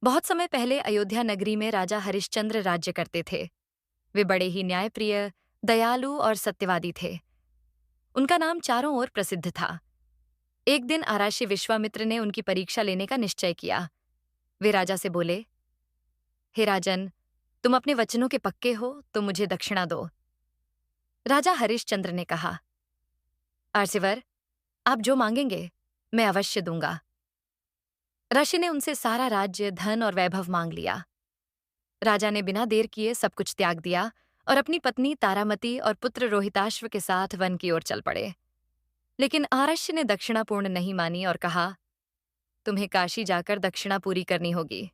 बहुत समय पहले अयोध्या नगरी में राजा हरिश्चंद्र राज्य करते थे। वे बड़े ही न्यायप्रिय, दयालु और सत्यवादी थे। उनका नाम चारों ओर प्रसिद्ध था। एक दिन आराशी विश्वामित्र ने उनकी परीक्षा लेने का निश्चय किया। वे राजा से बोले, हे राजन, तुम अपने वचनों के पक्के हो तो मुझे दक्षिणा दो। राजा हरिश्चंद्र ने कहा, आर्सिवर, आप जो मांगेंगे मैं अवश्य दूंगा। ऋषि ने उनसे सारा राज्य, धन और वैभव मांग लिया। राजा ने बिना देर किए सब कुछ त्याग दिया और अपनी पत्नी तारामती और पुत्र रोहिताश्व के साथ वन की ओर चल पड़े। लेकिन आरश्य ने दक्षिणा पूर्ण नहीं मानी और कहा, तुम्हें काशी जाकर दक्षिणा पूरी करनी होगी।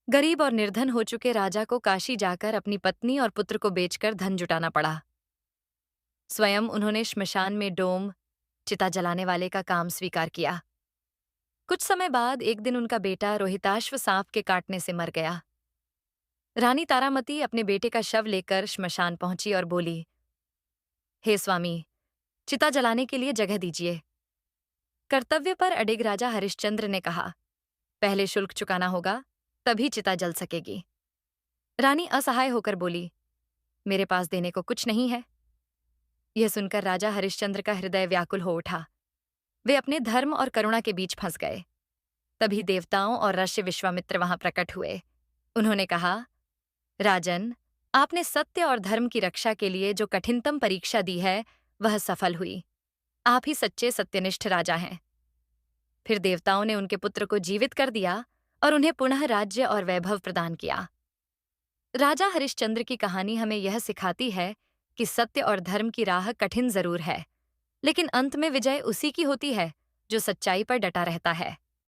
गरीब और निर्धन हो चुके राजा को काशी जाकर अपनी पत्नी और पुत्र को बेचकर धन जुटाना पड़ा। स्वयं उन्होंने श्मशान में डोम, चिता जलाने वाले का काम स्वीकार किया। कुछ समय बाद एक दिन उनका बेटा रोहिताश्व सांप के काटने से मर गया। रानी तारामती अपने बेटे का शव लेकर श्मशान पहुंची और बोली, हे स्वामी, चिता जलाने के लिए जगह दीजिए। कर्तव्य पर अडिग राजा हरिश्चंद्र ने कहा, पहले शुल्क चुकाना होगा, तभी चिता जल सकेगी। रानी असहाय होकर बोली, मेरे पास देने को कुछ नहीं है। यह सुनकर राजा हरिश्चंद्र का हृदय व्याकुल हो उठा। वे अपने धर्म और करुणा के बीच फंस गए। तभी देवताओं और ऋषि विश्वामित्र वहां प्रकट हुए। उन्होंने कहा, राजन, आपने सत्य और धर्म की रक्षा के लिए जो कठिनतम परीक्षा दी है वह सफल हुई। आप ही सच्चे सत्यनिष्ठ राजा हैं। फिर देवताओं ने उनके पुत्र को जीवित कर दिया और उन्हें पुनः राज्य और वैभव प्रदान किया। राजा हरिश्चंद्र की कहानी हमें यह सिखाती है कि सत्य और धर्म की राह कठिन जरूर है, लेकिन अंत में विजय उसी की होती है जो सच्चाई पर डटा रहता है।